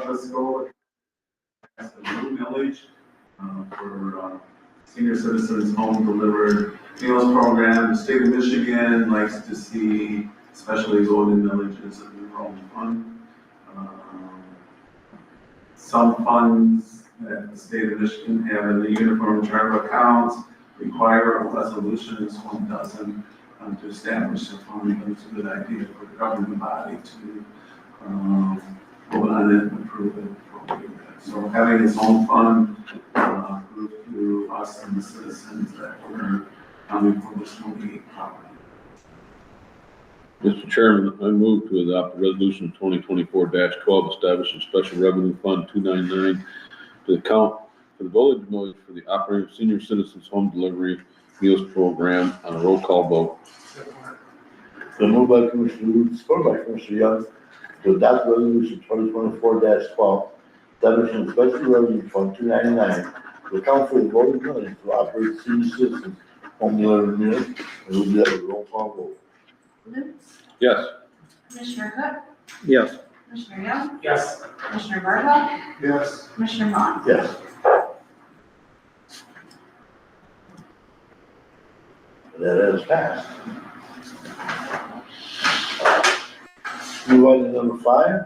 let's go as the new millage for senior citizens home delivered meals program. The state of Michigan likes to see, especially golden villages, a enrollment fund. Some funds that the state of Michigan have in the uniform chart of accounts require a resolution. This one doesn't, to establish a fund, but it's a good idea for the governing body to vote on it and approve it. So having its own fund proved to us and the citizens that we're coming for this movie property. Mr. Chairman, I move to adopt Resolution 2024-12 establishing Special Revenue Fund 299 to account for the village millage for the operating senior citizens home delivery meals program on a roll call vote. So moved by Commissioner Wood, supported by Commissioner Young, to adopt Resolution 2024-12 establishing Special Revenue Fund 299 to account for the village millage to operate senior citizens home delivery meals. It will be at a roll call vote. Lutz, Yes. Commissioner Cook, Yes. Commissioner Young, Yes. Commissioner Bartle, Yes. Commissioner Vaughn. Yes. That has passed. Move on to number 5.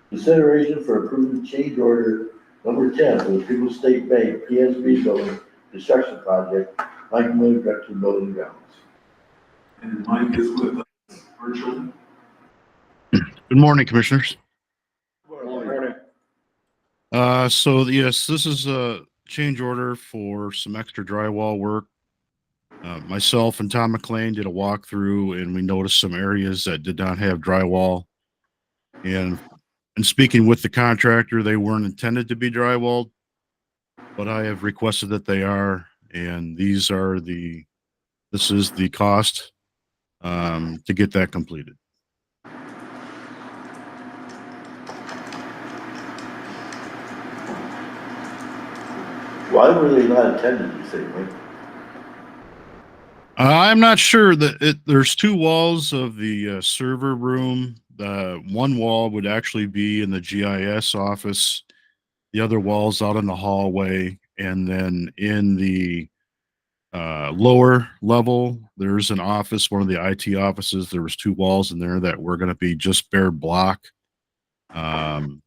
Consideration for approving change order number 10 for the People's State Bank PSB building construction project, Mike Miller, Director of Building and Grounds. And Mike is with us virtually. Good morning, Commissioners. Good morning. So yes, this is a change order for some extra drywall work. Myself and Tom McLean did a walkthrough and we noticed some areas that did not have drywall. And in speaking with the contractor, they weren't intended to be drywalled, but I have requested that they are, and this is the cost to get that completed. Why were they not intended, you say, Mike? I'm not sure that there's 2 walls of the server room. One wall would actually be in the GIS office. The other wall's out in the hallway. And then in the lower level, there's an office, one of the IT offices. There was 2 walls in there that were going to be just bare block. The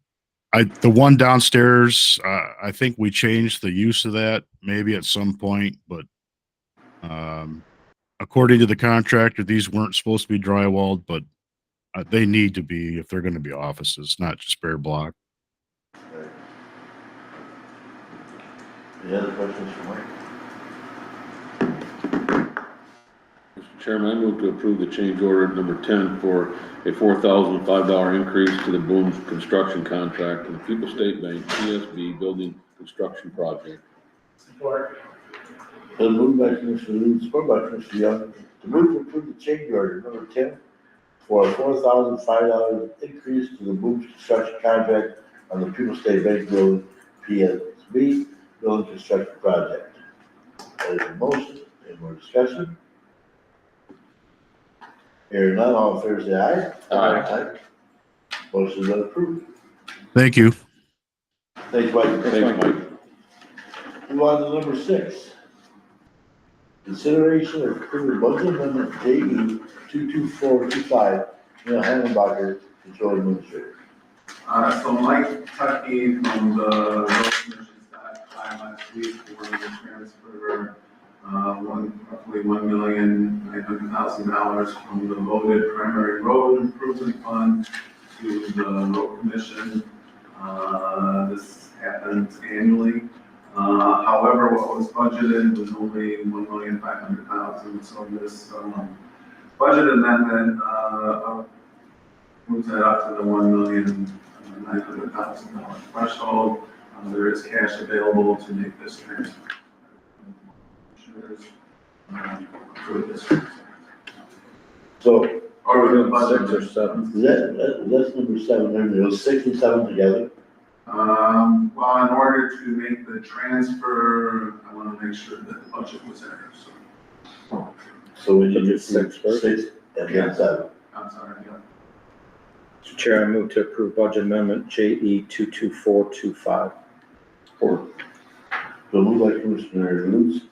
one downstairs, I think we changed the use of that maybe at some point, but according to the contractor, these weren't supposed to be drywalled, but they need to be if they're going to be offices, not just bare block. Right. Any other questions for Mike? Mr. Chairman, I move to approve the change order number 10 for a $4,005 increase to the Booms construction contract for the People's State Bank PSB building construction project. Support. So moved by Commissioner Wood, supported by Commissioner Young, to move to approve the change order number 10 for a $4,005 increase to the Booms construction contract on the People's State Bank building PSB building construction project. That is a motion. Any more discussion? Hearing none, all in favor say aye. Aye. Motion is approved. Thank you. Thanks, Mike. Thanks, Mike. Move on to number 6. Consideration of approving budget amendment JE 22425, Neil Hannenbacher, Control Administrator. So Mike Tuckey from the Road Commission stopped by last week for the transfer roughly $1,900,000 from the voted primary road improvement fund to the Road Commission. This happens annually. However, what was budgeted was only $1,500,000. So this budget amendment moves that up to the $1,900,000 threshold. There is cash available to make this transfer. So, Or we're doing budget 6 or 7. that's number 7, there was 6 and 7 together. Well, in order to make the transfer, I want to make sure that the budget was there, so. So we need to 6 first. 6 and then 7. I'm sorry, yeah. Mr. Chair, I move to approve budget amendment JE 22425. Support. Been moved by Commissioner Lutz,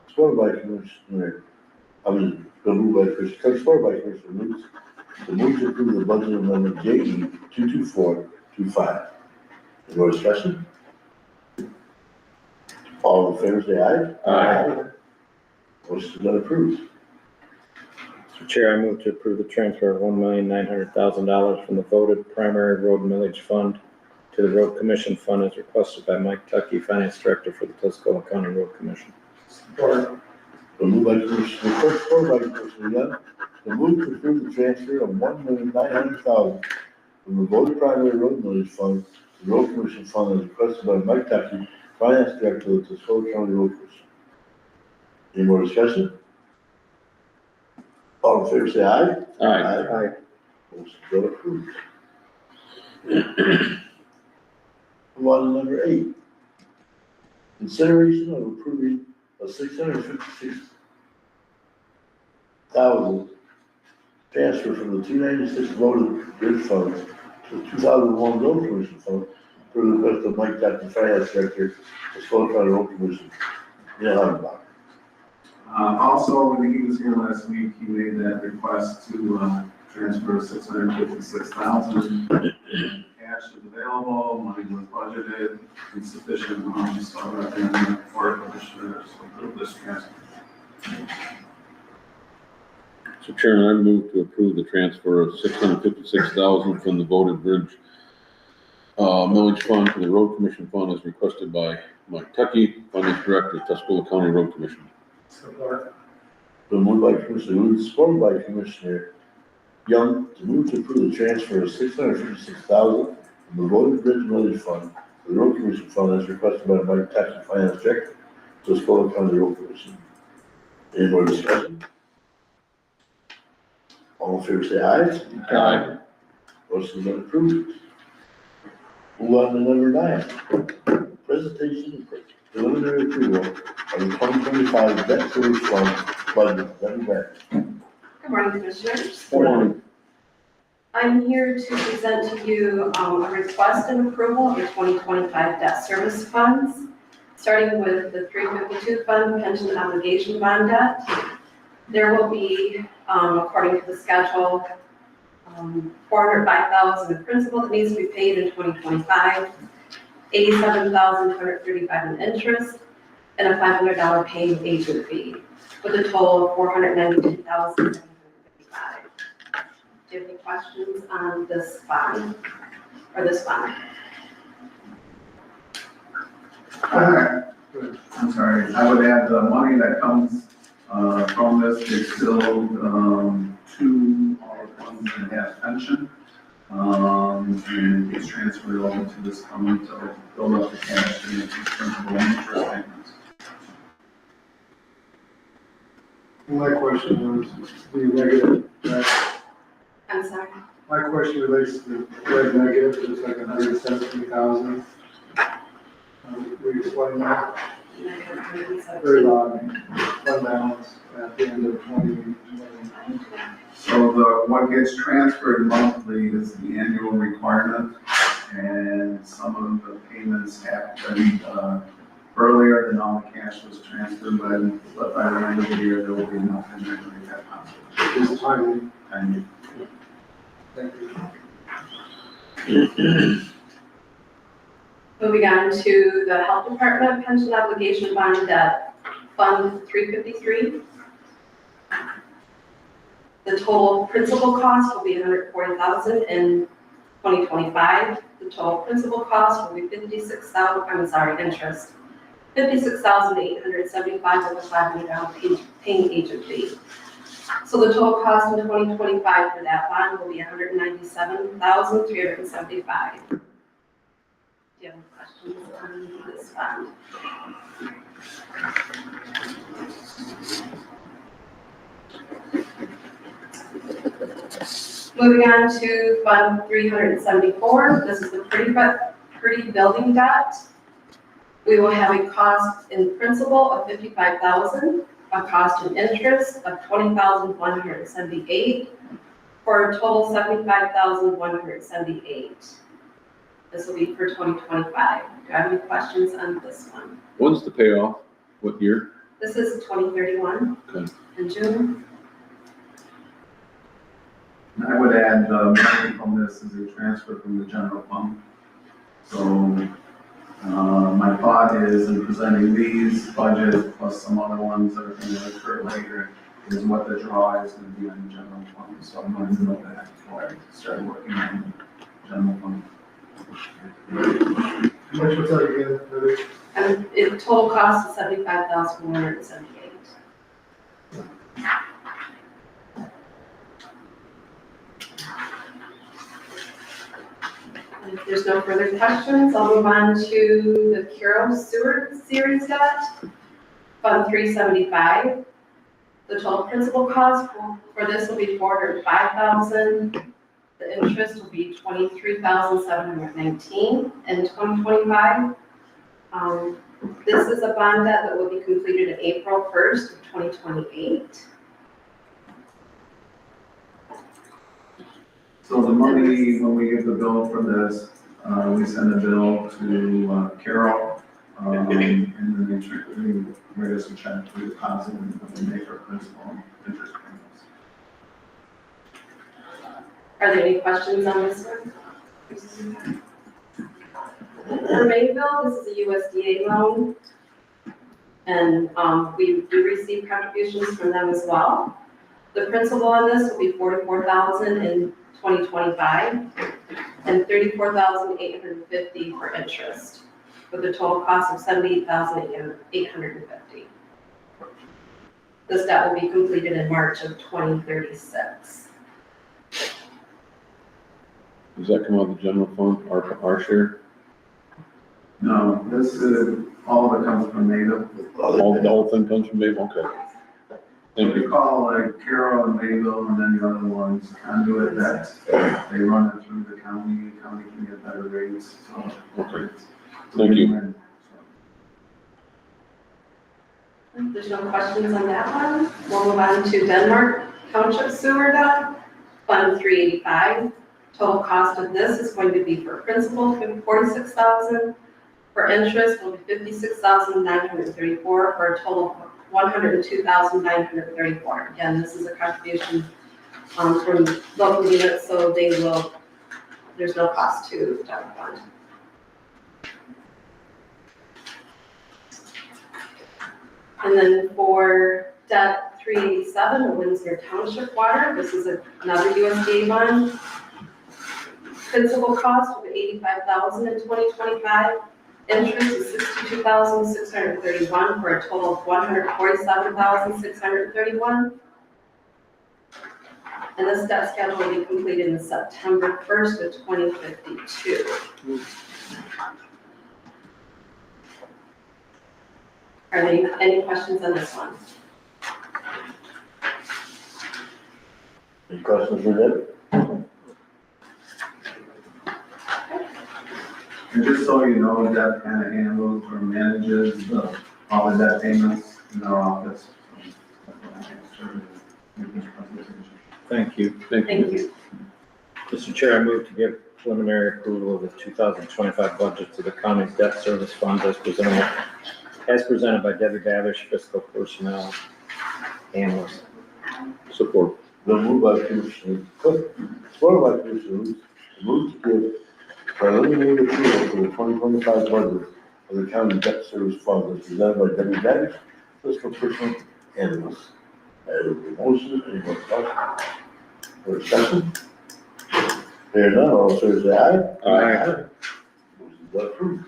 supported by Commissioner, been moved by Commissioner, supported by Commissioner Lutz, to move to approve the budget amendment JE 22425. Any more discussion? All in favor, say aye. Aye. Motion has been approved. Mr. Chair, I move to approve the transfer of $1,900,000 from the voted primary road millage fund to the road commission fund as requested by Mike Tuckey, Finance Director for the Tuscola County Road Commission. Been moved by Commissioner Cook, supported by Commissioner Young, to move to approve the transfer of $1,900,000 from the voted primary road millage fund to the road commission fund as requested by Mike Tuckey, Finance Director of the Tuscola County Road Commission. Any more discussion? All in favor, say aye. Aye. Motion has been approved. Move on to number 8. Consideration of approving a $656,000 transfer from the 296 voted bridge fund to the 2001 road commission fund for the request of Mike Tuckey, Finance Director, of Tuscola County Road Commission. Neil Heimbach. Also, when he was here last week, he made that request to transfer $656,000. Cash is available, money was budgeted, insufficient funds, so I recommend the board of commissioners approve this transfer. Mr. Chairman, I move to approve the transfer of $656,000 from the voted bridge millage fund to the road commission fund as requested by Mike Tuckey, Finance Director, Tuscola County Road Commission. Support. Been moved by Commissioner Lutz, supported by Commissioner Young, to move to approve the transfer of $656,000 from the voted bridge millage fund to the road commission fund as requested by Mike Tuckey, Finance Director, to the Tuscola County Road Commission. Any more discussion? All in favor, say aye. Aye. Motion has been approved. Move on to number 9. Presentation of preliminary approval of the 2025 debt service fund budget. Debbie Beck. Good morning, Commissioners. Morning. I'm here to present to you a request and approval of the 2025 debt service funds, starting with the 352 fund pension obligation bond debt. There will be, according to the schedule, $405,000 in principal that needs to be paid in 2025, $87,235 in interest, and a $500 paying agent fee, with a total of $492,755. Do you have any questions on this bond, or this fund? I'm sorry, I would add the money that comes from this is still 2 all funds and half pension. And it's transferred over to this fund to build up the cash to make these principal and interest payments. My question was the negative, right? I'm sorry. My question relates to the red negative, it's like 117,000. We explain that, very low, fund balance at the end of 2020. So what gets transferred monthly is the annual requirement, and some of the payments happened earlier than all the cash was transferred, but by the end of the year, there will be enough in there to make that possible. It's timing. And Thank you. Moving on to the Health Department pension obligation bond debt, Fund 353. The total principal cost will be $140,000 in 2025. The total principal cost will be interest, $56,875 with a $500 paying agent fee. So the total cost in 2025 for that bond will be $197,375. Do you have any questions on this fund? Moving on to Fund 374, this is the pretty building debt. We will have a cost in principal of $55,000, a cost in interest of $20,178, for a total $75,178. This will be for 2025. Do you have any questions on this one? When's the payoff? What year? This is 2031 Okay. in June. And I would add, money from this is a transfer from the general fund. So, my thought is in presenting these budgets plus some other ones that are going to occur later is what the draw is going to be on the general fund. So I'm going to know that before I start working on the general fund. How much was that again? Heather? And it total cost is $75,178. And if there's no further questions, I'll move on to the Carroll Sewer Series debt, Fund 375. The total principal cost for this will be $405,000. The interest will be $23,719 in 2025. This is a bond debt that will be completed in April 1st of 2028. So the money, when we give the bill for this, we send a bill to Carol, and then they write us a check to deposit and we make our principal and interest payments. Are there any questions on this one? For Mayville, this is a USDA loan. And we do receive contributions from them as well. The principal on this will be $44,000 in 2025 and $34,850 for interest, with a total cost of $78,850. This debt will be completed in March of 2036. Does that come out of the general fund, our share? No, this is, all of it comes from Native. The whole thing comes from Maple? Okay. Thank We you. call like Carroll and Mayville and then the other ones conduit that they run it through the county can get better rates, so. Okay. Thank you. If there's no questions on that one, we'll move on to Denmark Township Sewer debt, Fund 385. Total cost of this is going to be for principal, $46,000. For interest will be $56,934 for a total of $102,934. Again, this is a contribution from local units, so there's no cost to the general fund. And then for debt 387, the Windsor Township Water, this is another USDA bond. Principal cost will be $85,000 in 2025. Interest is $62,631 for a total of $147,631. And this debt schedule will be completed in September 1st of 2052. Are there any questions on this one? Any questions for Deb? And just so you know, Deb kind of handles or manages all the debt payments in our office. Thank you. Thank you. Mr. Chair, I move to give preliminary approval of the 2025 budget to the county's debt service fund as presented by Debbie Babish, fiscal personnel analyst. Support. The move by Commissioner Cook, supported by Commissioner Lutz, to move to give preliminary approval for the 2025 budget of the county debt service fund as presented by Debbie Babish, fiscal personnel analyst. Motion, any more thoughts? Or discussion? Hearing none, all those in favor say aye. Aye. Motion is approved.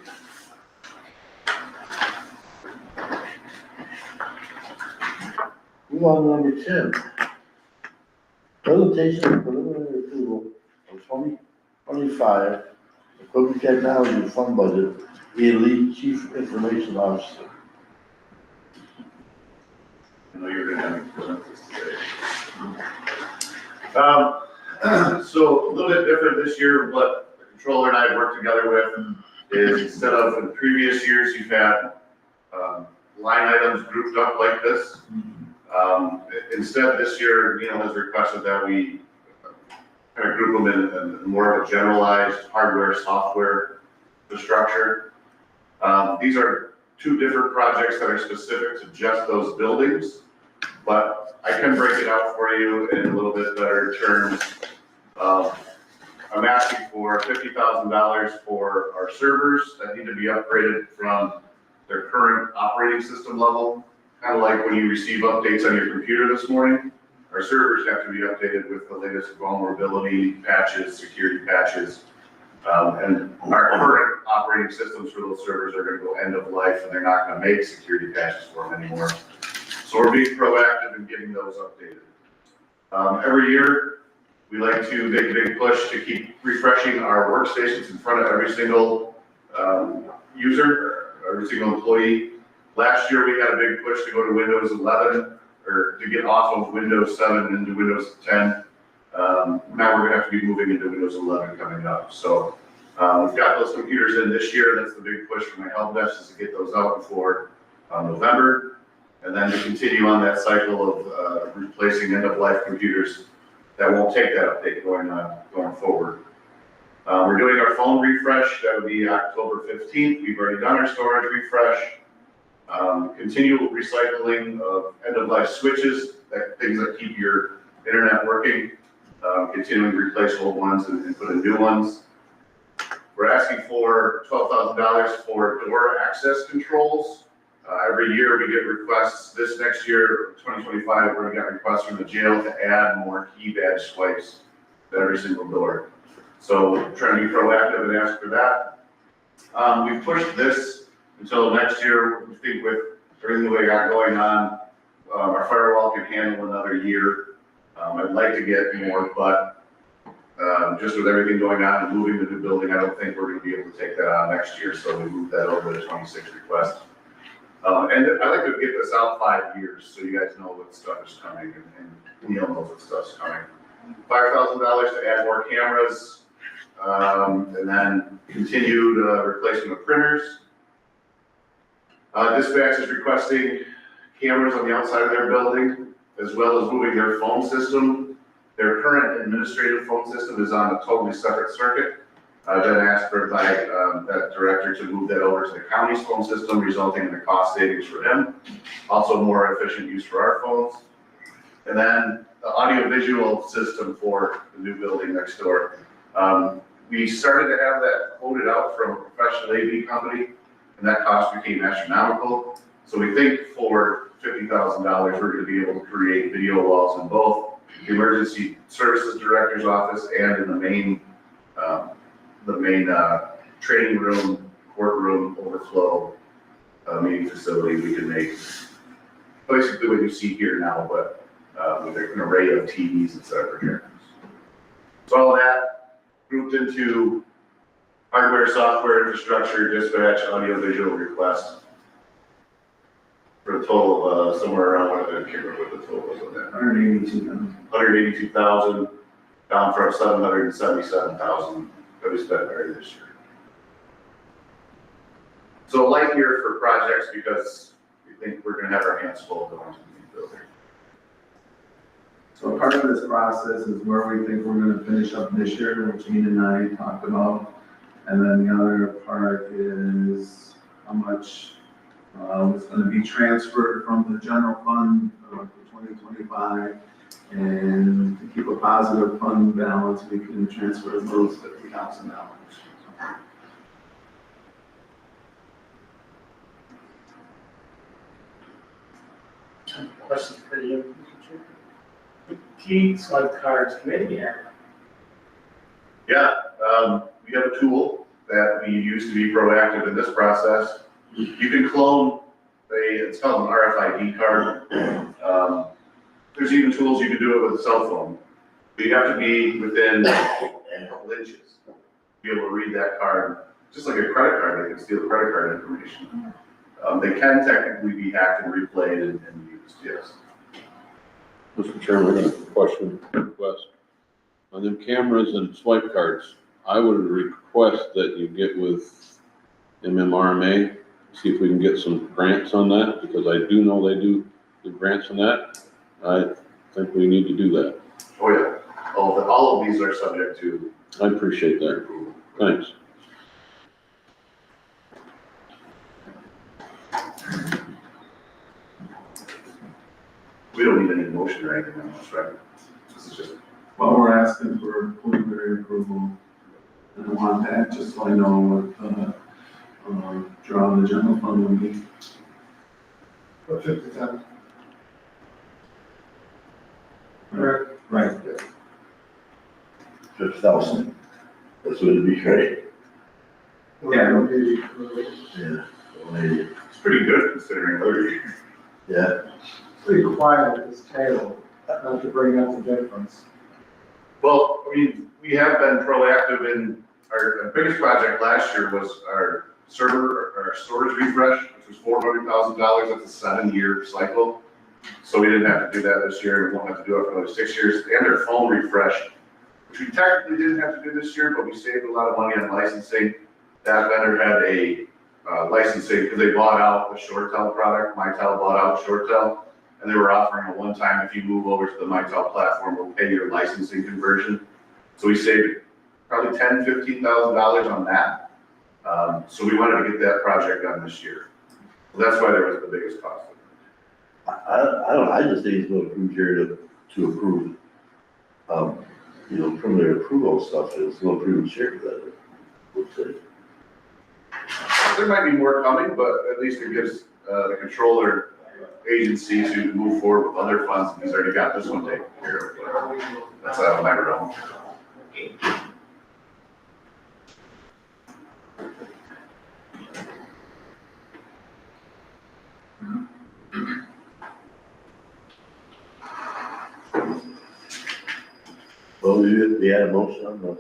Move on to number 10. Presentation of preliminary approval of 2025 equipment technology fund budget, via lead chief information officer. I know you're gonna have me present this today. So a little bit different this year, what the controller and I have worked together with is instead of in previous years, you've had line items grouped up like this. Instead this year, has requested that we kind of group them in more of a generalized hardware, software structure. These are two different projects that are specific to just those buildings, but I can break it out for you in a little bit better terms. I'm asking for $50,000 for our servers that need to be upgraded from their current operating system level. Kind of like when you receive updates on your computer this morning, our servers have to be updated with the latest vulnerability patches, security patches. And our current operating systems for those servers are going to go end of life, and they're not going to make security patches for them anymore. So we're being proactive in getting those updated. Every year, we like to make a big push to keep refreshing our workstations in front of every single user, every single employee. Last year, we had a big push to go to Windows 11, or to get off of Windows 7 into Windows 10. Now we're gonna have to be moving into Windows 11 coming up. So we've got those computers in this year. That's the big push for my help desk, is to get those out before November. And then to continue on that cycle of replacing end-of-life computers that won't take that update going forward. We're doing our phone refresh. That would be October 15th. We've already done our storage refresh. Continual recycling of end-of-life switches, things that keep your internet working. Continuing to replace old ones and put in new ones. We're asking for $12,000 for door access controls. Every year we get requests. This next year, 2025, we're going to get requests from the jail to add more key badge swipes to every single door. So trying to be proactive and ask for that. We've pushed this until next year. We think with everything we got going on, our firewall can handle another year. I'd like to get more, but just with everything going on and moving the new building, I don't think we're going to be able to take that on next year. So we moved that over to 26 request. And I like to get this out 5 years so you guys know what stuff is coming and Neil knows what stuff's coming. $5,000 to add more cameras, and then continued replacement of printers. Dispatch is requesting cameras on the outside of their building, as well as moving their phone system. Their current administrative phone system is on a totally separate circuit. I've been asked for by that director to move that over to the county's phone system, resulting in a cost savings for him. Also more efficient use for our phones. And then the audio-visual system for the new building next door. We started to have that quoted out from a professional AV company, and that cost became astronomical. So we think for $50,000, we're going to be able to create video walls in both the emergency services director's office and in the main training room, courtroom, overflow meeting facility. We can make basically what you see here now, but with an array of TVs and separate cameras. So all of that grouped into hardware, software, infrastructure, dispatch, audio, visual requests for a total of somewhere around, I can't remember what the total was on that. 182,000, down from 777,000 that we spent earlier this year. So a light year for projects because we think we're going to have our hands full going to the new building. So part of this process is where we think we're going to finish up this year, which Ian and I talked about. And then the other part is how much is going to be transferred from the general fund for 2025. And to keep a positive fund balance, we can transfer those $50,000. Question for you. The key swipe cards committee here. Yeah, we have a tool that we use to be proactive in this process. You can clone it's called an RFID card. There's even tools you can do it with a cell phone. But you have to be within inches to be able to read that card. Just like a credit card, they can steal credit card information. They can technically be hacked and replayed and used, yes. Mr. Chairman, I got a question, request. On them cameras and swipe cards, I would request that you get with MMRMA, see if we can get some grants on that, because I do know they do grants on that. I think we need to do that. Oh, yeah. all of these are subject to I appreciate that. approval. Thanks. We don't need any motion or anything on this, right? This is just, Well, we're asking for preliminary approval. And I want that, just so I know what, draw the general fund will be. For 50,000. Correct. Right. 50,000. That's what it'd be, right? Yeah. Yeah. Maybe. it's pretty good considering other years. Yeah. Pretty quiet at this table, not to bring up the difference. Well, I mean, we have been proactive in, our biggest project last year was our server, our storage refresh, which was $400,000. That's a 7-year cycle. So we didn't have to do that this year. We won't have to do it for another 6 years. And our phone refresh, which we technically didn't have to do this year, but we saved a lot of money on licensing. That vendor had a licensing, because they bought out the ShoreTel product. Mitel bought out ShoreTel, and they were offering a one-time, if you move over to the Mitel platform, we'll pay your licensing conversion. So we saved probably $10,000, $15,000 on that. So we wanted to get that project done this year. So that's why there was the biggest cost. I don't, I just think it's going to approve here to approve, preliminary approval stuff, it's going to approve share that. We'll see. There might be more coming, but at least it gives the controller agency to move forward with other funds, and he's already got this one taken care of. But that's out of my realm. Well, we had a motion on the,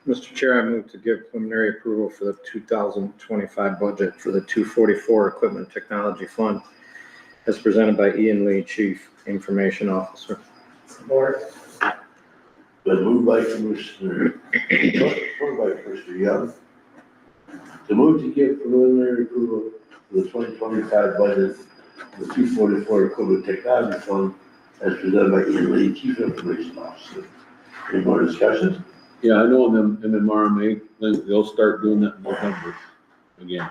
Mr. Chair, I move to give preliminary approval for the 2025 budget for the 244 Equipment Technology Fund as presented by Ian Lee, Chief Information Officer. Support. been moved by Commissioner, supported by Commissioner Young. To move to give preliminary approval for the 2025 budget, the 244 Equipment Technology Fund as presented by Ian Lee, Chief Information Officer. Any more discussion? Yeah, I know them, MMRMA, they'll start doing that in November again.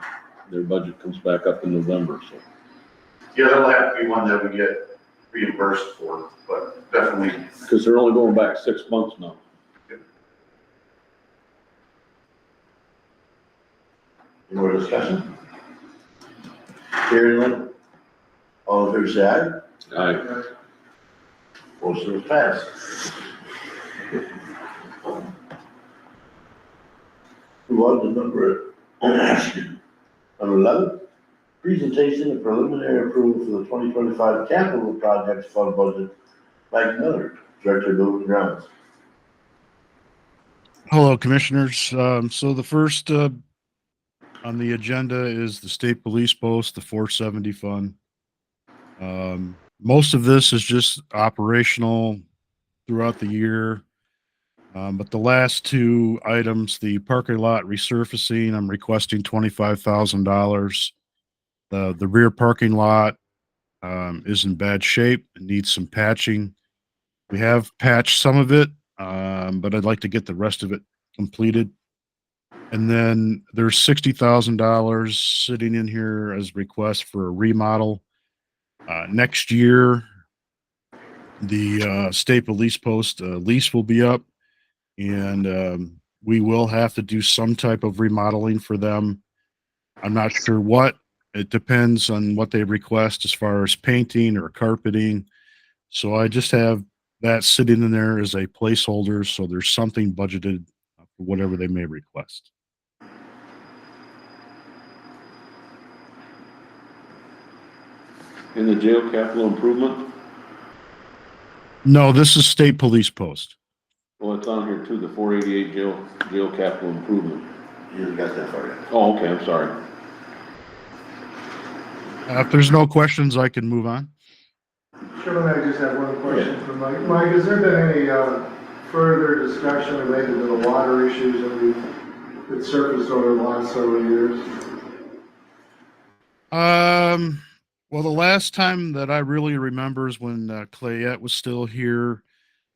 Their budget comes back up in November, so. Yeah, that'll have to be one that we get reimbursed for, but definitely. Because they're only going back 6 months now. Any more discussion? Hearing none. All in favor, say aye. Aye. Motion is passed. Move on to number 11, presentation of preliminary approval for the 2025 capital projects fund budget. Mike Miller, Director of Building Grounds. Hello, Commissioners. So the first on the agenda is the state police post, the 470 fund. Most of this is just operational throughout the year. But the last two items, the parking lot resurfacing, I'm requesting $25,000. The rear parking lot is in bad shape. It needs some patching. We have patched some of it, but I'd like to get the rest of it completed. And then there's $60,000 sitting in here as request for a remodel. Next year, the state police post lease will be up, and we will have to do some type of remodeling for them. I'm not sure what. It depends on what they request as far as painting or carpeting. So I just have that sitting in there as a placeholder, so there's something budgeted for whatever they may request. In the jail capital improvement, No, this is state police post. well, it's on here too, the 488 jail capital improvement. You haven't got that far yet. Oh, okay, I'm sorry. If there's no questions, I can move on. Chairman, I just have one question for Mike. Mike, has there been any further discussion related to the water issues that surfaced over the last several years? Well, the last time that I really remember is when Clayette was still here.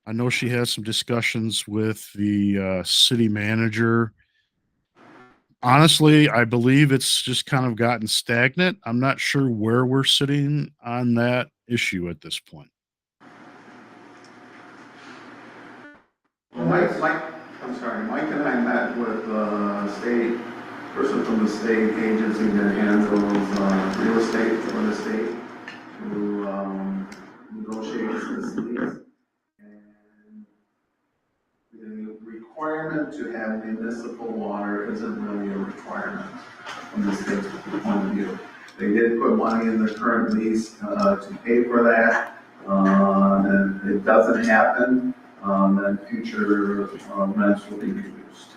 I know she has some discussions with the city manager. Honestly, I believe it's just kind of gotten stagnant. I'm not sure where we're sitting on that issue at this point. Well, I'm sorry, Mike and I met with state, person from the state agency that handles real estate for the state who negotiates this lease. And the requirement to have municipal water isn't really a requirement from the state's point of view. They did put money in the current lease to pay for that, and if it doesn't happen, then future rents will be reduced.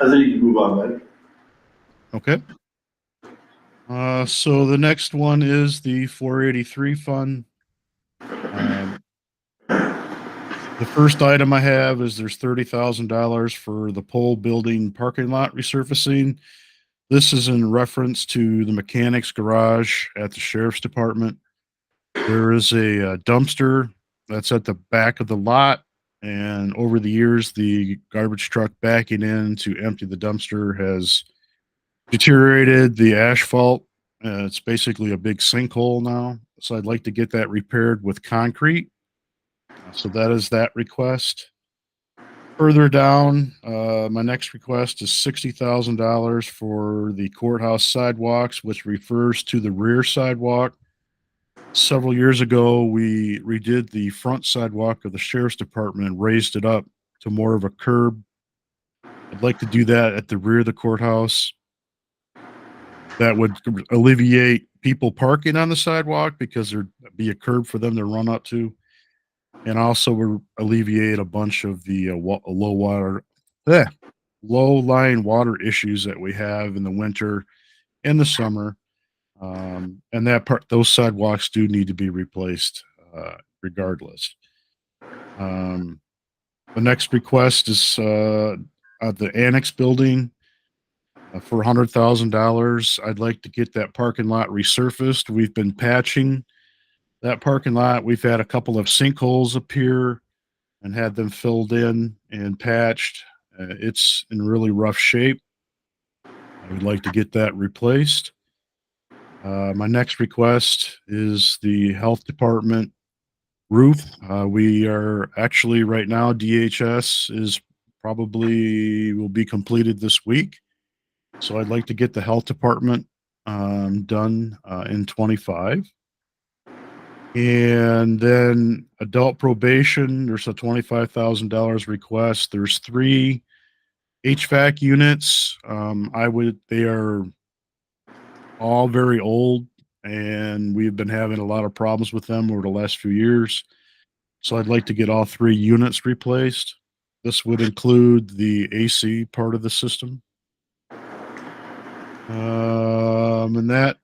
I think you can move on, Mike. Okay. So the next one is the 483 fund. The first item I have is there's $30,000 for the pole building parking lot resurfacing. This is in reference to the mechanics garage at the sheriff's department. There is a dumpster that's at the back of the lot, and over the years, the garbage truck backing in to empty the dumpster has deteriorated the asphalt. It's basically a big sinkhole now. So I'd like to get that repaired with concrete. So that is that request. Further down, my next request is $60,000 for the courthouse sidewalks, which refers to the rear sidewalk. Several years ago, we redid the front sidewalk of the sheriff's department and raised it up to more of a curb. I'd like to do that at the rear of the courthouse. That would alleviate people parking on the sidewalk because there'd be a curb for them to run up to, and also would alleviate a bunch of the low lying water issues that we have in the winter and the summer. And those sidewalks do need to be replaced regardless. The next request is at the annex building. For $100,000, I'd like to get that parking lot resurfaced. We've been patching that parking lot. We've had a couple of sinkholes appear and had them filled in and patched. It's in really rough shape. I would like to get that replaced. My next request is the health department roof. We are actually right now, DHS is probably will be completed this week. So I'd like to get the health department done in 25. And then adult probation, there's a $25,000 request. There's 3 HVAC units. They are all very old, and we've been having a lot of problems with them over the last few years. So I'd like to get all 3 units replaced. This would include the AC part of the system. And that.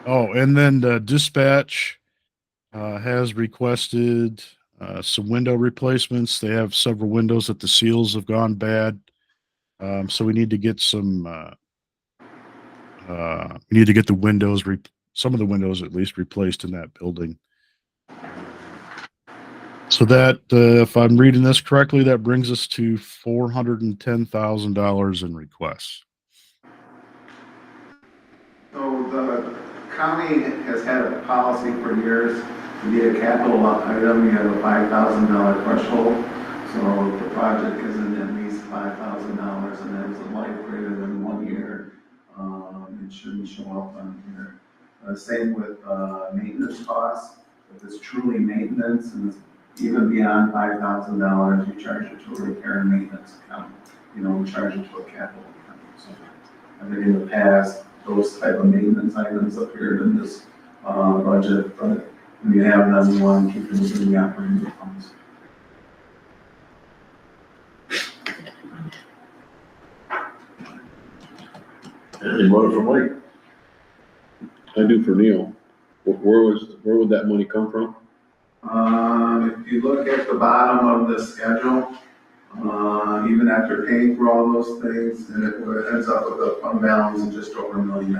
Oh, and then the dispatch has requested some window replacements. They have several windows that the seals have gone bad. So we need to get some. We need to get the windows, some of the windows at least, replaced in that building. So that, if I'm reading this correctly, that brings us to $410,000 in requests. So the county has had a policy for years to be a capital item, you have a $5,000 threshold. So if the project isn't at least $5,000 and has a life greater than 1 year, it shouldn't show up on here. Same with maintenance costs. If it's truly maintenance and it's even beyond $5,000, you charge it to a repair and maintenance account. You don't charge it to a capital account. So I think in the past, those type of maintenance items appeared in this budget, but when you have them, you want to keep them in the operating funds. Any more from Mike? I do for Neil. Where would that money come from? If you look at the bottom of the schedule, Even after paying for all those things, and it ends up with a fund balance of just over $1 million.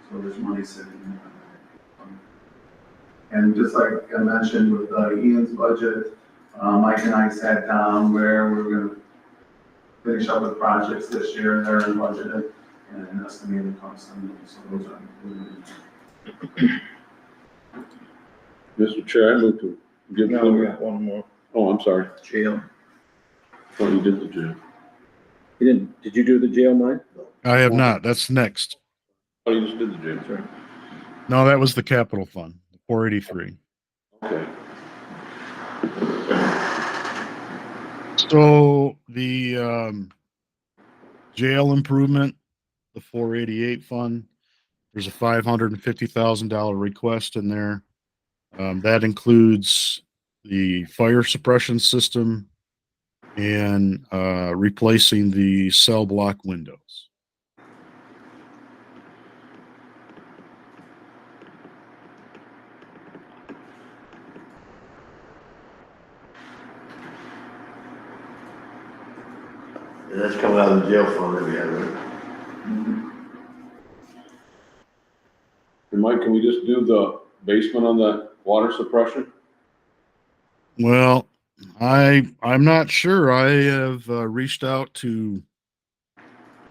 So there's money sitting in there. And just like I mentioned with Ian's budget, Mike and I sat down where we were gonna finish up with projects this year, and they're budgeted and an estimated cost on them, so those are included. Mr. Chair, I move to give. No, we got one more. Oh, I'm sorry. Jail. Oh, you did the jail. You did you do the jail, Mike? I have not. That's next. Oh, you just did the jail. That's right. No, that was the capital fund, 483. Okay. So the jail improvement, the 488 fund, there's a $550,000 request in there. That includes the fire suppression system and replacing the cell block windows. And that's coming out of the jail fund that we have, right? And Mike, can we just do the basement on the water suppression? Well, I'm not sure. I have reached out to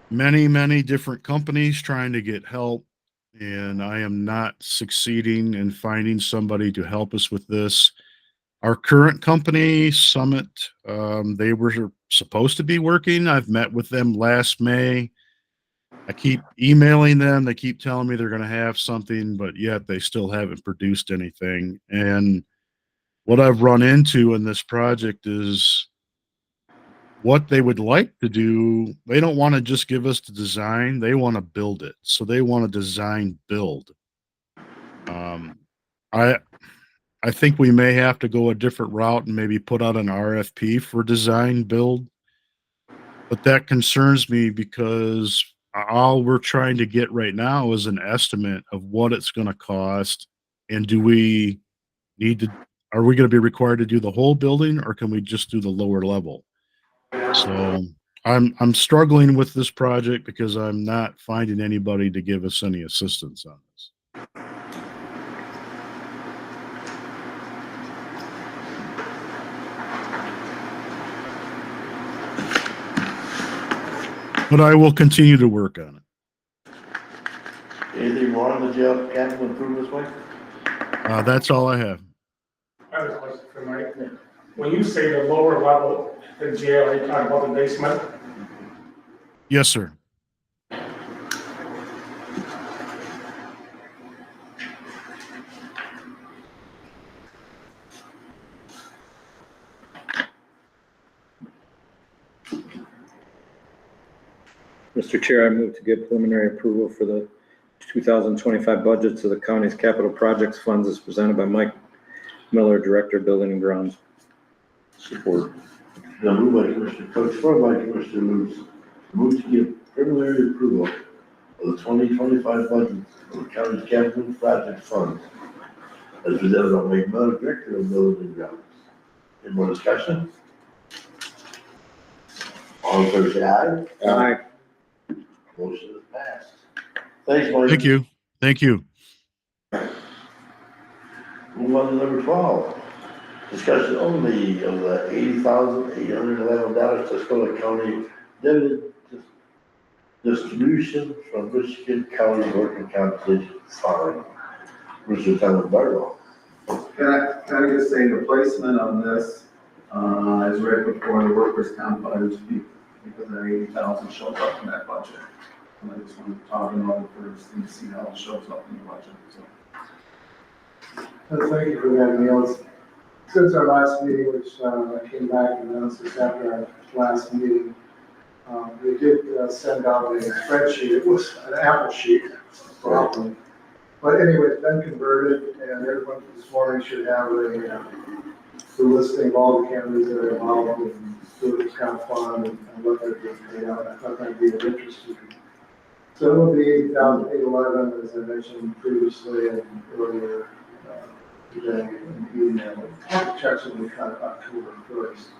many different companies trying to get help, and I am not succeeding in finding somebody to help us with this. Our current company, Summit, they were supposed to be working. I've met with them last May. I keep emailing them. They keep telling me they're going to have something, but yet they still haven't produced anything. And what I've run into in this project is what they would like to do. They don't want to just give us the design. They want to build it. So they want to design build. I think we may have to go a different route and maybe put out an RFP for design build. But that concerns me because all we're trying to get right now is an estimate of what it's going to cost. And do we need to, are we going to be required to do the whole building, or can we just do the lower level? So I'm struggling with this project because I'm not finding anybody to give us any assistance on this. But I will continue to work on it. Anything more on the jail capital improvements, Mike? That's all I have. I have a question for Mike. When you say the lower level, the jail, are you talking about the basement? Yes, sir. Mr. Chair, I move to give preliminary approval for the 2025 budgets of the county's capital projects funds as presented by Mike Miller, Director, Building and Grounds. Support. Now moved by Commissioner Cook, supported by Commissioner Lutz. Move to give preliminary approval of the 2025 budget of the county's capital project funds as presented by Mike Miller, Director of Building and Grounds. Any more discussion? All in favor, say aye. Aye. Motion is passed. Thanks, Mike. Thank you. Thank you. Move on to number 12. Discussion only of the $80,811 Tuscola County dividend distribution from Michigan County Working Compensation Fund. Mr. Thomas Barlow. Can I just say the placement on this, is right before the workers' comp budget, because that 80,000 shows up in that budget. And I just want to talk about it first and see how it shows up in the budget, so. Thank you for that, Neil. Since our last meeting, which I came back and announced this after our last meeting, we did send out a spreadsheet. It was an Apple sheet, probably. But anyway, it's been converted, and everyone this morning should have the listing of all the candidates that are involved in the workers' comp fund and what they're being paid out. I thought that'd be of interest to you. So it will be $80,811, as I mentioned previously and earlier today in the email. Checks will be cut October 1st.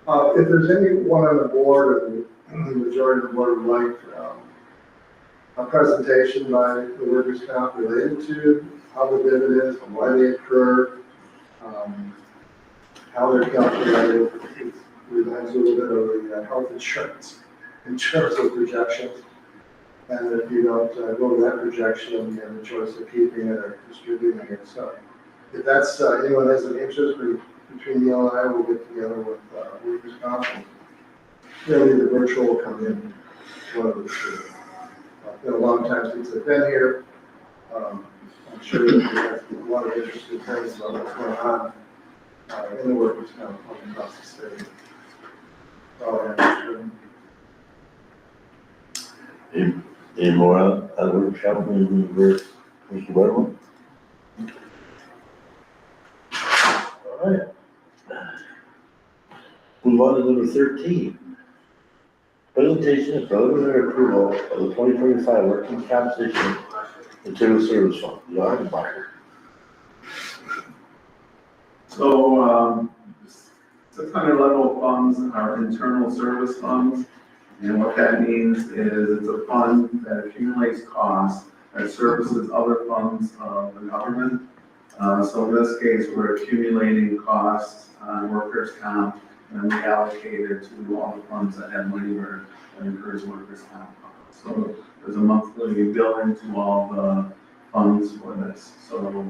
If there's anyone on the board, and the majority of the board would like, a presentation by the workers' comp related to how the dividends, why they occur, how they're calculated. It reminds a little bit of the health insurance in terms of projections. And if you don't go to that projection, you have the choice of keeping it or distributing it. So if that's, anyone has an interest, between Neil and I, we'll get together with workers' comp. Really, the virtual will come in one of the two. It's been a long time since I've been here. I'm sure that we have a lot of interesting things about what's going on in the workers' comp across the state. Any more on the workshop, Mr. Butterman? All right. Move on to number 13. Presentation of preliminary approval of the 2025 working compensation and civil service fund. Johan Bacher. So, 600 level funds are internal service funds. And what that means is it's a fund that accumulates costs that services other funds of the government. So in this case, we're accumulating costs on workers' comp and we allocate it to all the funds that have labor that incurs workers' comp. So there's a monthly billing to all the funds for this. So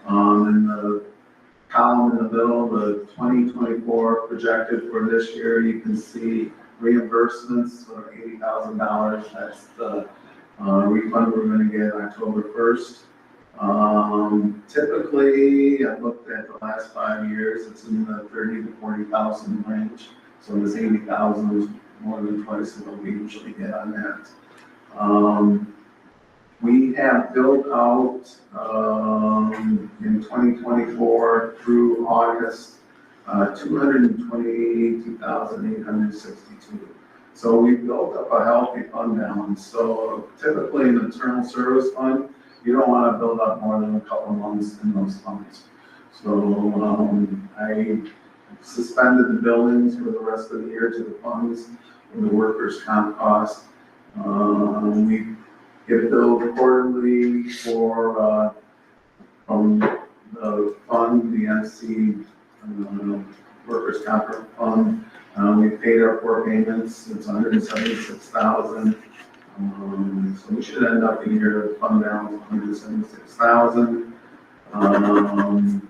in the column in the middle, the 2024 projected for this year, you can see reimbursements for $80,000. That's the refund we're going to get October 1st. Typically, I've looked at the last 5 years, it's in the 30 to 40,000 range. So this 80,000 is more than twice what we usually get on that. We have built out in 2024 through August 222,862. So we built up a healthy fund balance. So typically an internal service fund, you don't want to build up more than a couple months in those funds. So I suspended the billings for the rest of the year to the funds and the workers' comp costs. We get billed quarterly for from the fund, the MC workers' comp fund. We paid our 4 payments. It's 176,000. So we should end up the year with fund balance of 176,000. I'm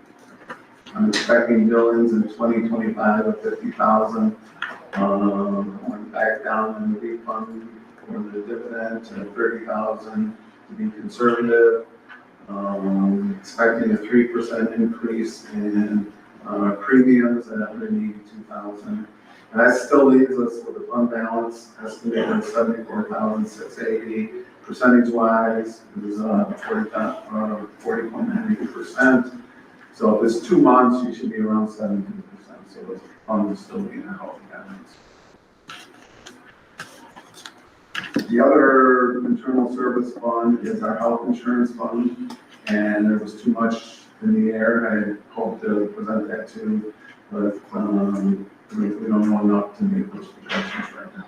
expecting billings in 2025 of 50,000. Went back down in the refund for the dividend to 30,000 to be conservative. Expecting a 3% increase in premiums at 182,000. And that still leaves us with a fund balance estimated at 74,680. Percentage wise is 40.98%. So if it's 2 months, you should be around 17%. So the fund will still be in a healthy balance. The other internal service fund is our health insurance fund, and there was too much in the air. I hope to present that too, but we don't know enough to make those projections right now.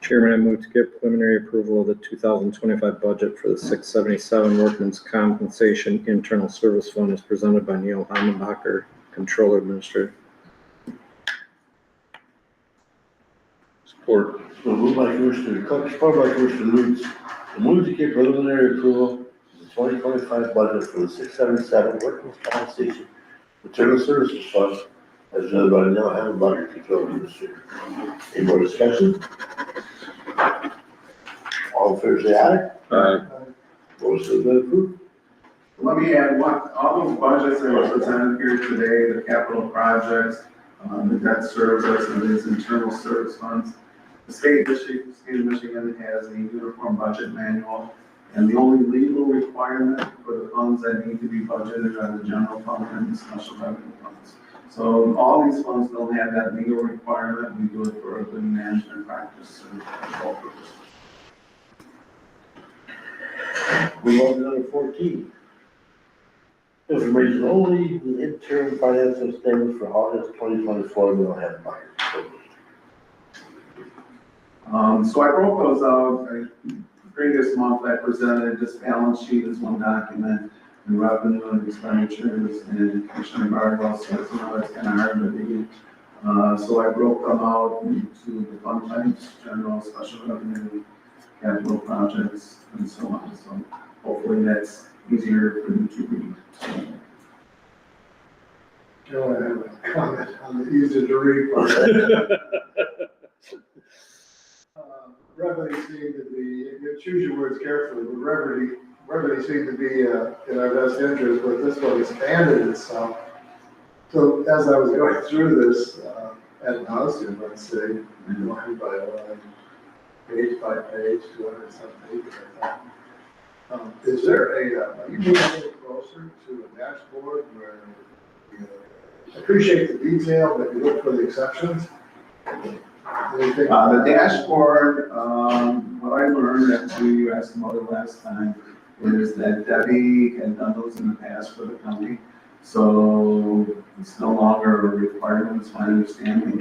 Chairman, I move to give preliminary approval of the 2025 budget for the 677 Workmen's Compensation Internal Service Fund as presented by Neil Hammenbacher, Controller Administrator. Support. So moved by Commissioner Cook, support by Commissioner Lutz. The move to give preliminary approval of the 2025 budget for the 677 Workmen's Compensation Material Services Fund as presented by Neil Hammenbacher, Controller Administrator. Any more discussion? All in favor, say aye. Aye. Motion has been approved. Let me add all those budgets that were presented here today, the capital projects, the debt service, and these internal service funds. The state of Michigan has a uniform budget manual, and the only legal requirement for the funds that need to be budgeted are the general fund and the special revenue funds. So all these funds don't have that legal requirement. We do it for a good management practice and all purposes. We on to number 14. Information only, the interim financial statement for August 2024, we don't have mine. So I broke those out. Previous month I presented this balance sheet as one document, and revenue and expenditures, and Commissioner Bardwell says, you know, it's kind of hard to read. So I broke them out into the fund types, general, special revenue, capital projects, and so on. So hopefully that's easier for you to read. Joe, I have a comment on the easy to read part. Revenue seemed to be, you choose your words carefully, but revenue seemed to be in our best interest, but this one expanded itself. So as I was going through this, ad nauseam, let's say, line by line, page by page, 200 some pages, I thought. Is there are you moving a little closer to a dashboard where you appreciate the detail, but you look for the exceptions? The dashboard, what I learned after you asked about it last time is that Debbie had done those in the past for the county. So it's no longer a requirement, it's my understanding.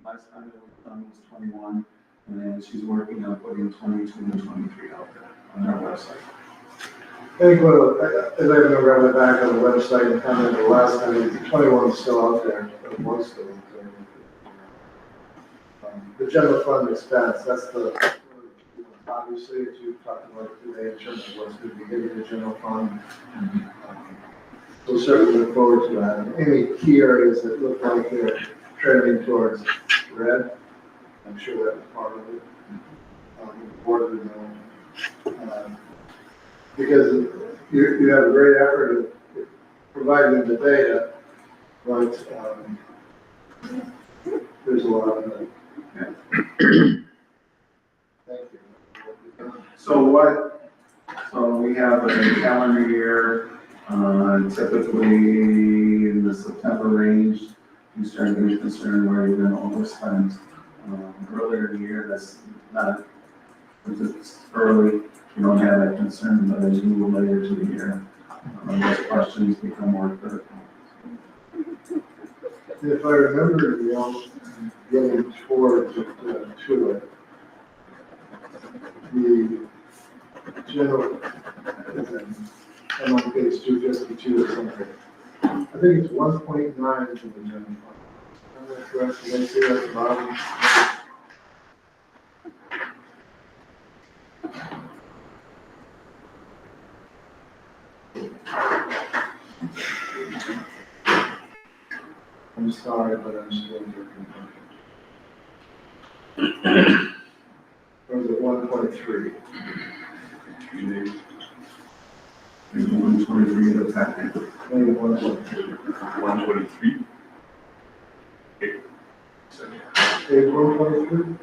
Last time it was done was 21, and she's working on putting 22 and 23 out there on our website. I think, as I remember, I went back on the website and commented the last time, 21 is still out there, but it was still out there. The general fund expense, that's the, obviously, as you talked about today, in terms of what's going to be in the general fund. We'll certainly look forward to that. Any key areas that look like they're trending towards red, I'm sure that was part of it. Board would know. Because you have a great effort of providing the data, but there's a lot of it. Thank you. So we have a calendar year, typically in the September range, you start getting concerned where you're gonna overspend. Earlier in the year, that's not, if it's early, you don't have that concern, but as you move later to the year, those questions become more critical. If I remember, you know, getting towards to it, the general, I'm on page 252 or something. I think it's 1.9 to the general fund. Am I correct? Did I see that at the bottom? I'm sorry, but I'm still looking. Or is it 1.3? Maybe 123 of the packet. Maybe 1.3. 123. Page 1.3?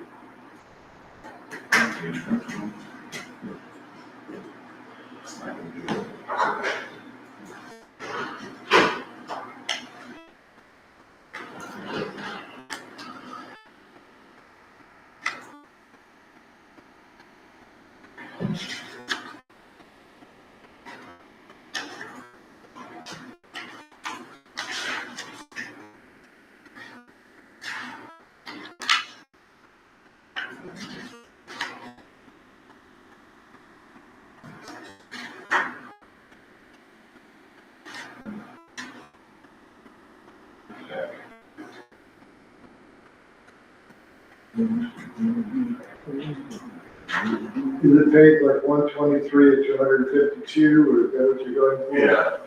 Is it paid like 123 at 252, or is that what you're going for? Yeah.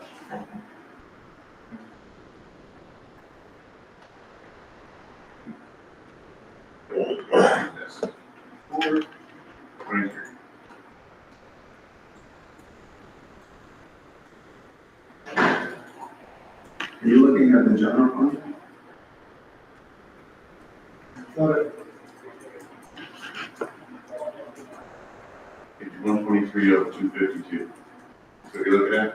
Yes. 423. Are you looking at the general fund? Thought it- Page 123 of 252. So you look at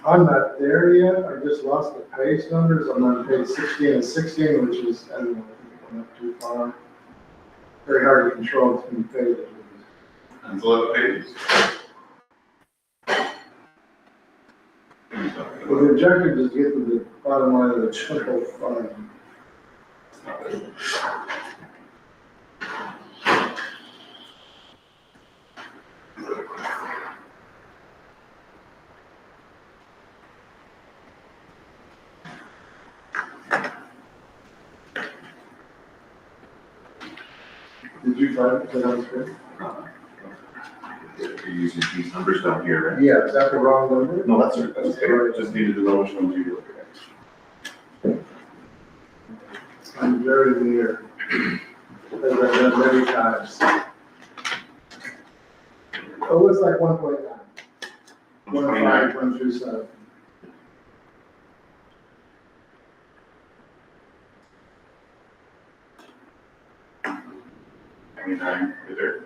I'm not there yet, I just lost the page numbers, I'm on page 16 and 16, which is, I don't know, if I'm not too far. Very hard to control too many pages. until it pays. Well, the objective is to get to the bottom line of the general fund. Did you find it? That was good. You're using these numbers down here, right? Yeah, is that the wrong number? No, that's okay. Just needed to know which ones you were looking at. I'm very near, as I've done many times. Oh, it's like 1.9. 1.5, 1.37. Right there.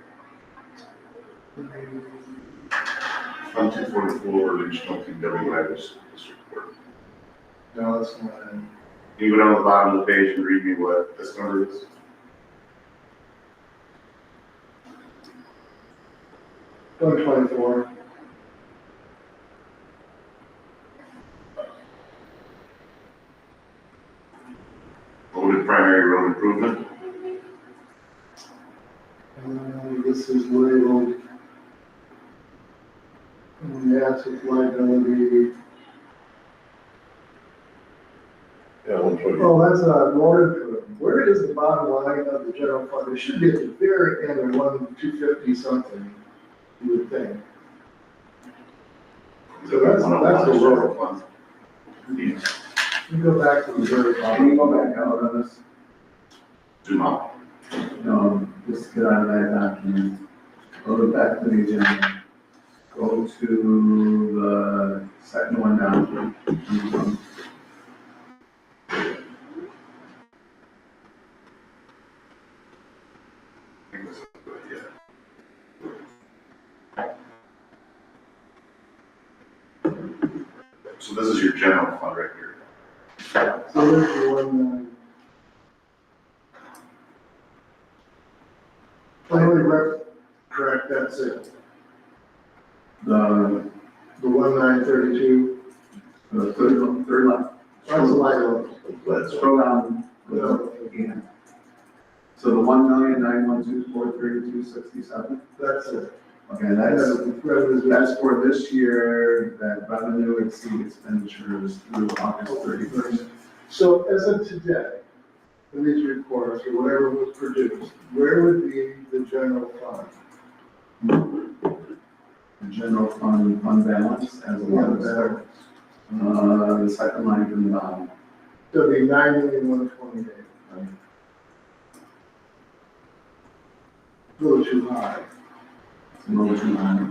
Fund 244, regional PWI district court. No, that's not it. Can you go down to the bottom of the page and read me what this number is? $1.24. Voted primary road improvement. This is labeled. Asset liability. Yeah, 120. Oh, that's a road improvement. Where is the bottom line of the general fund? It should be at the very end of 250 something, you would think. So that's the road. Fund. Yes. You go back to the very bottom. Can you go back out on this? Zoom out. No, just get out of that document. Go back to the agenda. Go to the second one down. So this is your general fund right here. So there's the one, correct, that's it. The 1932, third line. that's a liability. Let's Scroll down again. So the 1,912,432.67. That's it. Okay, that's for this year, that revenue exceed expenditures through August 31st. So as of today, in these reports or whatever was produced, where would be the general fund? The general fund balance as of the second line from the bottom. So it'd be 9,128,000. A little too high. It's a little too high.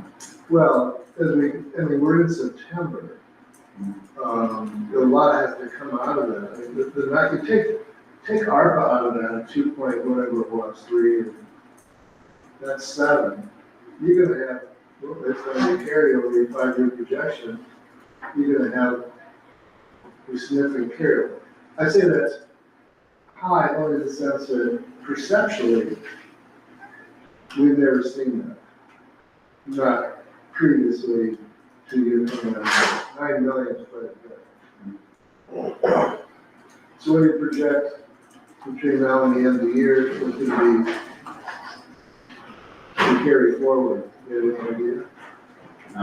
Well, we're in September. A lot has to come out of that. I mean, you take ARPA out of that, 2 point whatever it was, 3, and that's 7. You're gonna have, well, it's gonna be carryover your 5-year projection. You're gonna have a significant carryover. I say that's high only in the sense that perceptually, we've never seen that. Not previously to you coming out. 9 million is quite a bit. So what do you project between now and the end of the year, what could be to carry forward? You have any idea? I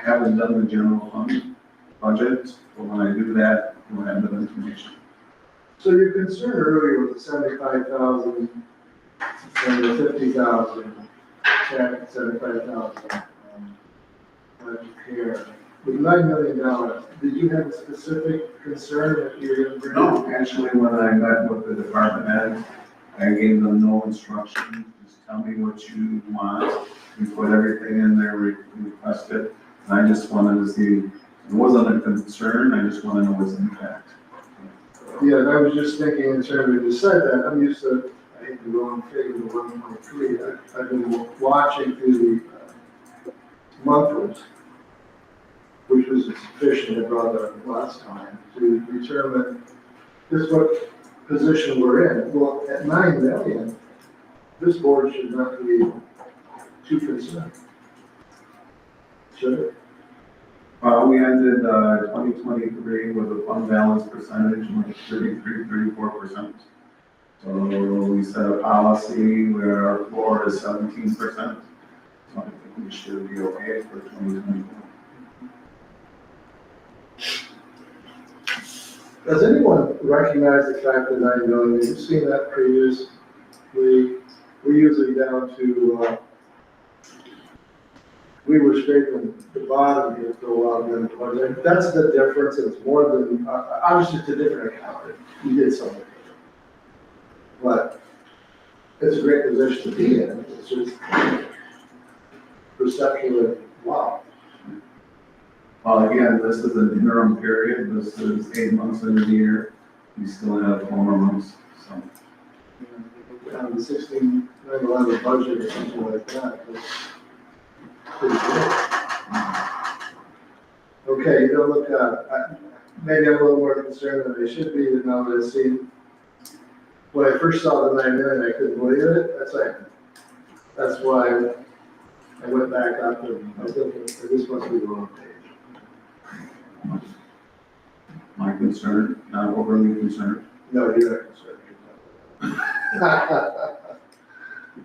haven't done the general fund budget, but when I do that, we'll have the information. So your concern earlier with the 75,000 and the 50,000, 75,000, care. With $9 million, did you have a specific concern that you were going to bring? No, actually, when I met with the department head, I gave them no instruction, just tell me what you want. We put everything in there, we requested, and I just wanted to see, it wasn't a concern, I just wanted to know what's impact. Yeah, and I was just thinking in terms of, you said that, I'm used to, I hate the wrong figure, the 1.3. I've been watching through the monthlies, which was sufficient, I brought up last time, to determine just what position we're in. Well, at 9 million, this board should not be 2%. Sure. We ended, 2023 with a fund balance percentage like 34%. So we set a policy where our floor is 17%. So I think we should be okay for 2024. Does anyone recognize the fact that 9 million, you've seen that previously, we're usually down to, we were scraping the bottom here for a while, then, but that's the difference, it's more than, obviously it's a different account, you did something. But it's a great position to be in, it's just perception of, wow. Well, again, this is an interim period, this is 8 months into the year, we still have 4 more months, so. The 16/9/11 budget or something like that, that's pretty good. Okay, you don't look, maybe I'm a little more concerned than I should be, now that I've seen, when I first saw the 9 million, I couldn't believe it, that's why I went back up and I was looking, this must be the wrong page. My concern, not overly concerned. No, you're not concerned.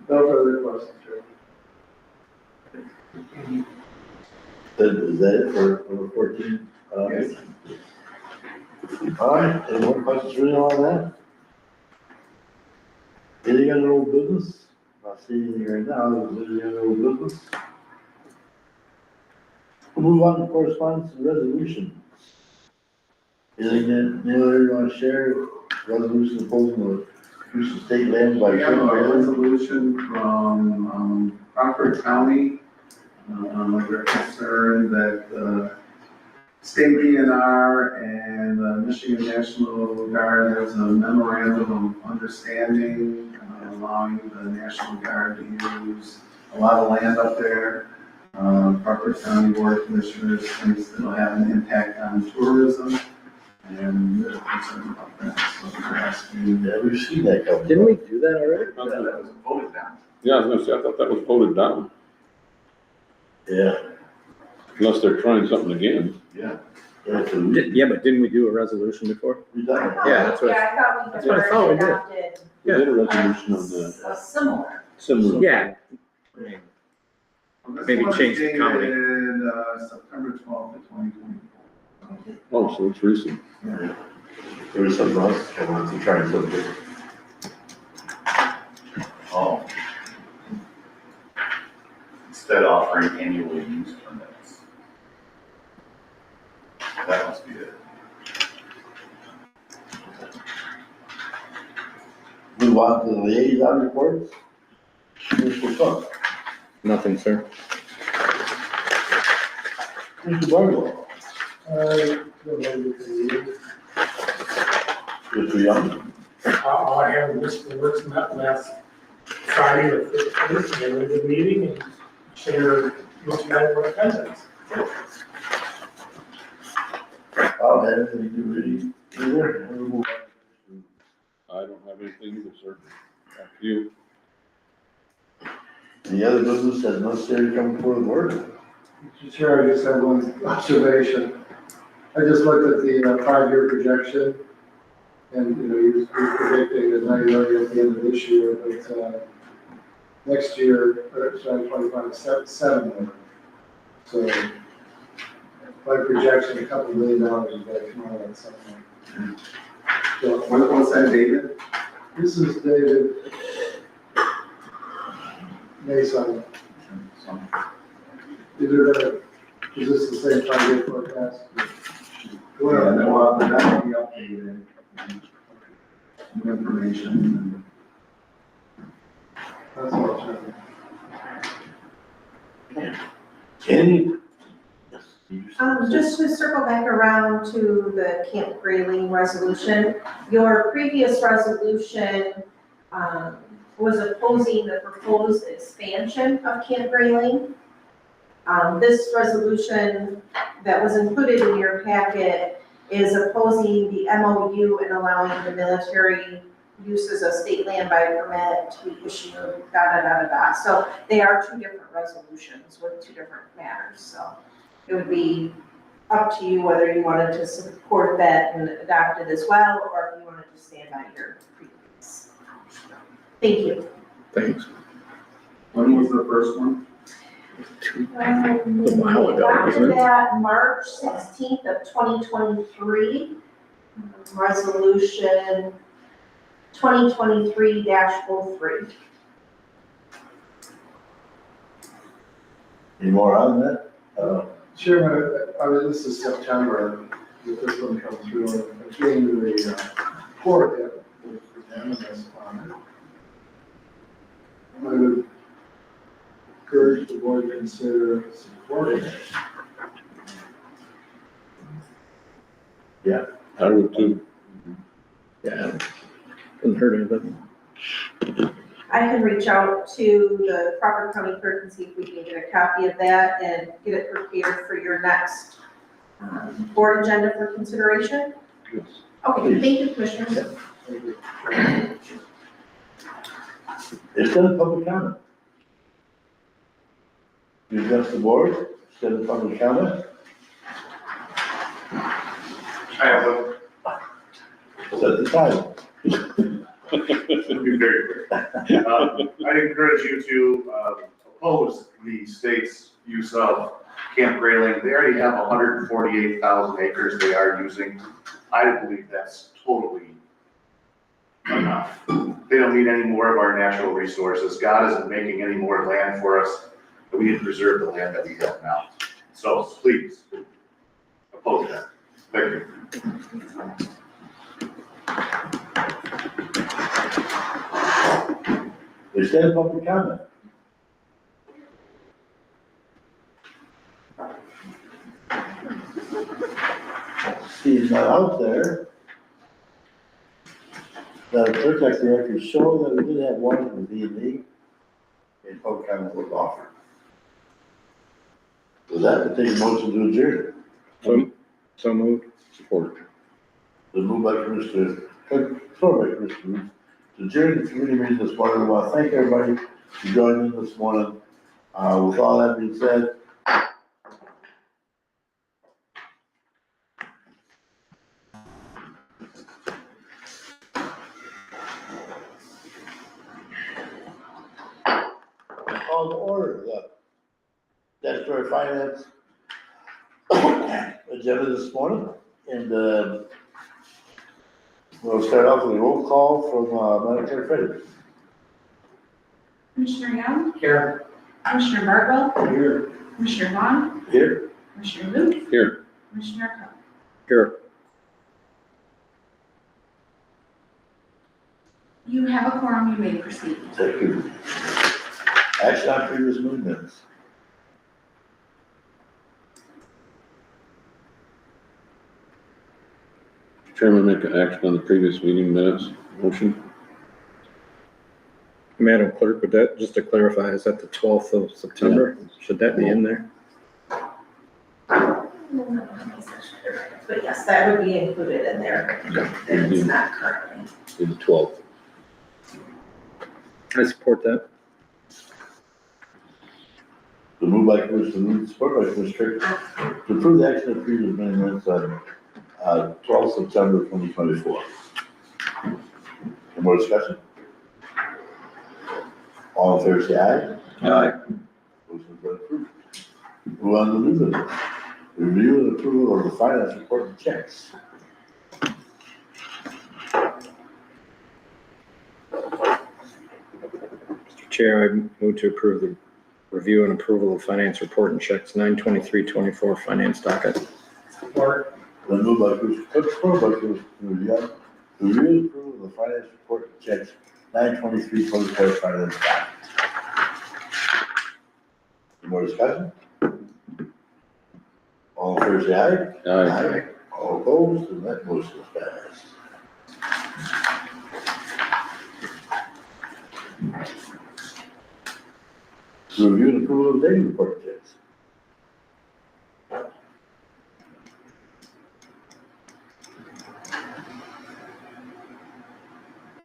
No further questions, Joe. Is that it for number 14? Yes. All right, any more questions really on that? Anything on old business? Not seeing anything right now, is there anything on old business? We'll move on to correspondence and resolutions. Anything that, you want to share? Resolution opposing the use of state land by. We have a resolution from, Crawford County. They're concerned that, state DNR and the Michigan National Guard has a memorandum of understanding, allowing the National Guard to use a lot of land up there. Crawford County Board of Commissioners thinks it'll have an impact on tourism, and they're concerned about that, so they're asking. Yeah, we've seen that coming. Didn't we do that already? That was voted down. Yeah, I was gonna say, I thought that was voted down, Yeah. unless they're trying something again. Yeah, so we, Yeah, but didn't we do a resolution before? we done it. Yeah, that's what- Yeah, I thought we that's had what I thought we already did. adopted We did a resolution on that, a similar. similar. Yeah. This Maybe one's change the county. dated, September 12th of 2024. Oh, so it's recent. There was something else, I wanted to try something. Oh. Instead offering annual use permits. That must be it. Move on to the liaison reports. Mr. Cook, Nothing, sir. Mr. Barlow, Mr. Young, All I have is Mr. Woods met last Friday, the 15th, and we did a meeting and shared what you guys were attendance. I'll have anything to do really, either. We'll move I don't have anything either, sir. After you. on. Any other business that's necessary to come before the board? Mr. Chair, I just have one observation. I just looked at the 5-year projection, and, you're predicting the 9 million at the end of this year, but, next year, or sorry, 25, 7 million. So, by projection, $2 million is going to come out of something. So, What's that dated? this is dated May 7th. Is this the same 5-year forecast? Well, no, but that will be updated. New information. That's all, Chairman. Any? Just to circle back around to the Camp Grayling resolution, your previous resolution, was opposing the proposed expansion of Camp Grayling. This resolution that was included in your packet is opposing the MOU and allowing the military use as a state land by permit, we issue, da. So they are two different resolutions with two different matters, so it would be up to you whether you wanted to support that and adopt it as well, or if you wanted to stand by your previous. Thank you. Thanks. When was the first one? A while ago, wasn't it? Adopted that March 16th of 2023, resolution 2023-03. Any more on that? Chairman, this is September, that this one comes through, and again, the report that was unanimous on it. I would encourage the board to consider supporting it. I would too. Yeah, doesn't hurt anybody. I can reach out to the Crawford County Clerk and see if we can get a copy of that and get it prepared for your next board agenda for consideration. Yes. Okay, thank you, Commissioners. Extended public comment. You address the board, extended public comment, I have a, set the time. it'll be very quick. I'd encourage you to oppose the state's use of Camp Grayling. They already have 148,000 acres they are using. I believe that's totally enough. They don't need any more of our natural resources. God isn't making any more land for us. We need to preserve the land that we have now. So please, oppose that. Thank you. Extended public comment. He's not out there. The clerk actually records show that we did have one in the D&D, and public comment was offered. With that, we take a motion to adjourn. So moved. Support. The move by Commissioner Cook, support by Commissioner Root, to adjourn the committee meeting this morning. I want to thank everybody for joining this morning. With all that being said, call to order the statutory finance agenda this morning, and we'll start off with a roll call from Madam Clerk Frederick. Commissioner Young, Here. Commissioner Barwell, Here. Commissioner Vaughn, Here. Commissioner Luke, Here. Commissioner Cook. Here. You have a quorum, you may proceed. Thank you. Action on previous meeting minutes. Chairman, make an action on the previous meeting minutes. Motion. Madam Clerk, would that, just to clarify, is that the 12th of September? Should that be in there? But yes, that would be included in there. It's not currently. In the 12th. I support that. The move by Commissioner Root, support by Commissioner Cook, to approve the action of previous meeting minutes on 12 September 2024. Any more discussion? All in favor, say aye. Aye. Motion is approved. Move on to new business. Review and approval of the finance report and checks. Mr. Chair, I move to approve the review and approval of finance report and checks 9/23/24 finance docket. Support. Then moved by Commissioner Cook, support by Commissioner Young, to review and approve of the finance report and checks 9/23/24 finance docket. Any more discussion? All in favor, say aye. Aye. All opposed, and that motion is passed. Review and approval of daily report checks.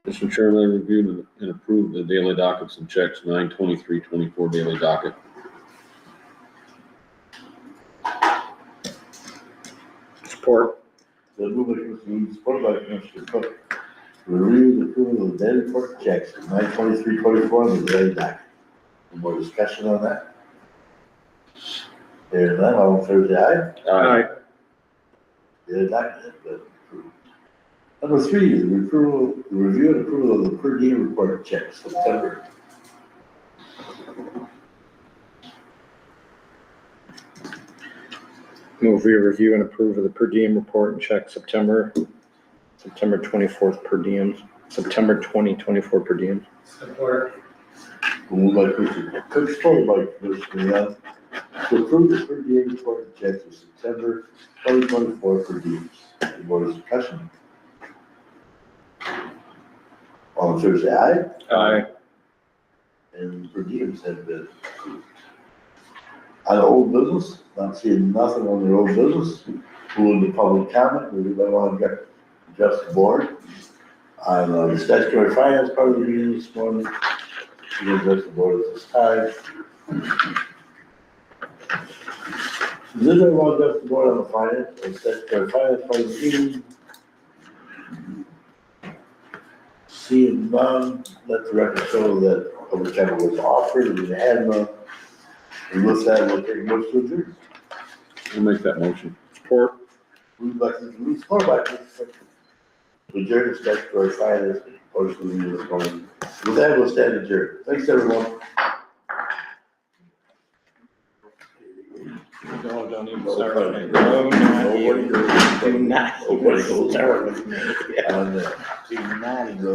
Mr. Chairman, I reviewed and approved the daily dockets and checks 9/23/24 daily docket. Support. The moved by Commissioner Reed, supported by Commissioner Cook. Review the approval of the daily report checks 9/23/24 on the daily docket. Any more discussion on that? Hearing none, all in favor, say aye. Daily docket has been approved. Number 3, the review and approval of the per diem report checks September. Move we review and approve of the per diem report and check September 24th per diems, September 2024 per diems. Support. Moved by Commissioner Cook, supported by Commissioner Young, to approve the per diem report and checks for September 2024 per diems. Any more discussion? All in favor, say aye. Aye. And per diems have been approved. On old business, not seeing nothing on the old business, moving to public comment, we want to address the board. On the statutory finance part of the meeting this morning, we address the board at this time. Does anyone want to address the board on the finance, or statutory finance part of the meeting? Seeing none, let the record show that public comment was offered, and we had none. And with that, we'll take a motion to adjourn. We'll make that motion. Support. Moved by Commissioner Reed, supported by Commissioner Cook. To adjourn the statutory finance portion of the meeting this morning. With that, we'll stand adjourned. Thanks, everyone. No, don't even start with me. No, not you. Do not even start with me. On the, do not go.